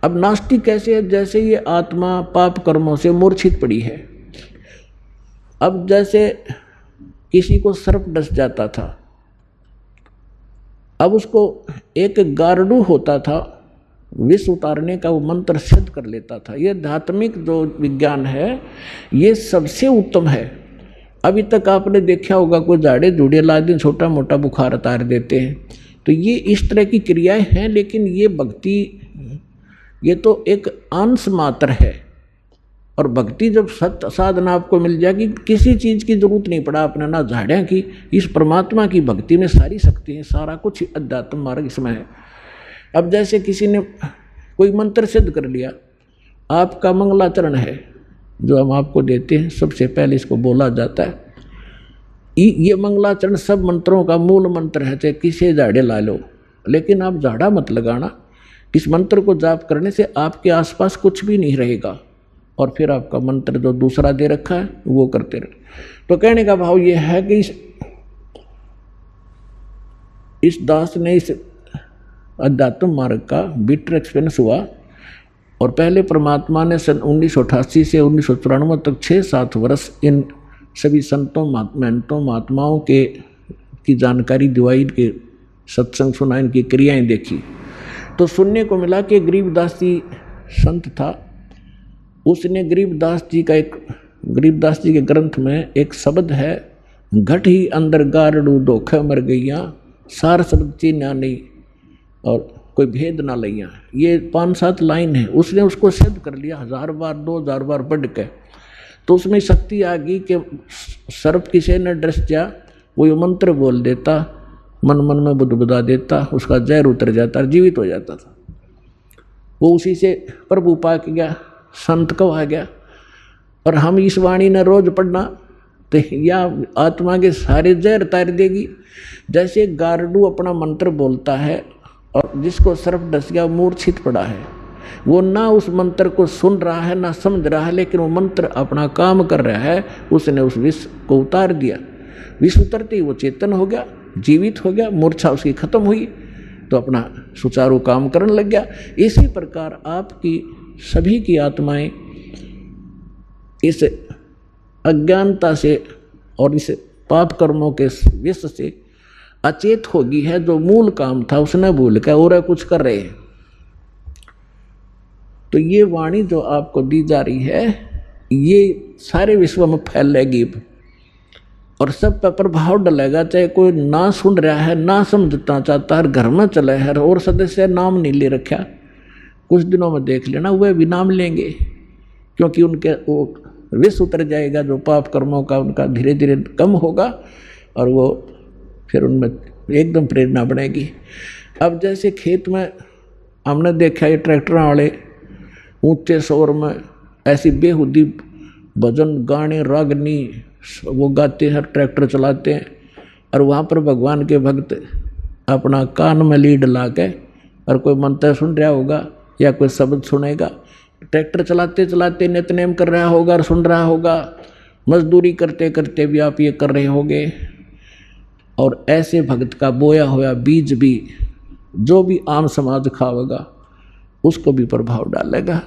अब नास्तिक कैसे है? जैसे ये आत्मा पाप कर्मों से मूर्छित पड़ी है। अब जैसे किसी को सर्प डस जाता था, अब उसको एक गारडू होता था, विष उतारने का वो मंत्र सिद्ध कर लेता था। ये आध्यात्मिक जो विज्ञान है ये सबसे उत्तम है। अभी तक आपने देखा होगा कोई झाड़े झूड़े ला दिन छोटा मोटा बुखार उतार देते हैं, तो ये इस तरह की क्रियाएं हैं। लेकिन ये भक्ति ये तो एक अंश मात्र है। और भक्ति जब सत्य साधना आपको मिल जाएगी, किसी चीज़ की जरूरत नहीं पड़ा आपने, ना झाड़ियाँ की। इस परमात्मा की भक्ति में सारी शक्ति है, सारा कुछ अध्यात्म मार्ग इसमें है। अब जैसे किसी ने कोई मंत्र सिद्ध कर लिया, आपका मंगलाचरण है जो हम आपको देते हैं, सबसे पहले इसको बोला जाता है। ये मंगलाचरण सब मंत्रों का मूल मंत्र है, चाहे किसी झाड़े ला लो, लेकिन आप झाड़ा मत लगाना। इस मंत्र को जाप करने से आपके आसपास कुछ भी नहीं रहेगा, और फिर आपका मंत्र जो दूसरा दे रखा है वो करते रहे। तो कहने का भाव ये है कि इस दास ने इस अध्यात्म मार्ग का बिटर एक्सपीरियंस हुआ। और पहले परमात्मा ने सन 1988 से 1994 तक 6-7 वर्ष इन सभी संतों महंतों महात्माओं की जानकारी दिवाई, के सत्संग सुना, इनकी क्रियाएं देखी। तो सुनने को मिला कि गरीबदास जी संत था, उसने गरीबदास जी के ग्रंथ में एक शब्द है, घट ही अंदर गारड़ू धोखे मर गईया, सार शब्द चीन्या नहीं और कोई भेद ना लैया। ये 5-7 लाइन है, उसने उसको सिद्ध कर लिया 1000 बार 2000 बार पढ़ के। तो उसमें शक्ति आ गई कि सर्प किसी ने डस जा, वो ये मंत्र बोल देता, मन मन में बुदबुदा देता, उसका जहर उतर जाता, जीवित हो जाता था। वो उसी से प्रभु पा के गया, संत को आ गया। और हम इस वाणी ने रोज पढ़ना तो या आत्मा के सारे जहर तार देगी। जैसे गारडू अपना मंत्र बोलता है और जिसको सर्प डस गया, मूर्छित पड़ा है, वो ना उस मंत्र को सुन रहा है ना समझ रहा है, लेकिन वो मंत्र अपना काम कर रहा है। उसने उस विष को उतार दिया, विष उतरते ही वो चेतन हो गया, जीवित हो गया, मूर्छा उसकी खत्म हुई, तो अपना सुचारू काम करने लग गया। इसी प्रकार आपकी सभी की आत्माएं इस अज्ञानता से और इस पाप कर्मों के विष से अचेत होगी है। जो मूल काम था उसने भूल कर और कुछ कर रहे हैं। तो ये वाणी जो आपको दी जा रही है ये सारे विश्व में फैलेगी और सब पर प्रभाव डलेगा। चाहे कोई ना सुन रहा है, ना समझना चाहता है, घर में चले है और सदस्य नाम नहीं ले रखा, कुछ दिनों में देख लेना वह भी नाम लेंगे, क्योंकि उनके वो विष उतर जाएगा, जो पाप कर्मों का उनका धीरे धीरे कम होगा और वो फिर उनमें एकदम प्रेरणा बढ़ेगी। अब जैसे खेत में हमने देखा ये ट्रैक्टर वाले ऊंचे शोर में ऐसी बेहुदी भजन गाने रागनी वो गाते हैं, ट्रैक्टर चलाते हैं, और वहाँ पर भगवान के भक्त अपना कान में लीड ला के और कोई मंत्र सुन रहा होगा या कोई शब्द सुनेगा, ट्रैक्टर चलाते चलाते नित्यनेम कर रहा होगा और सुन रहा होगा, मजदूरी करते करते भी आप ये कर रहे होगे। और ऐसे भक्त का बोया हुआ बीज भी जो भी आम समाज खावेगा उसको भी प्रभाव डालेगा।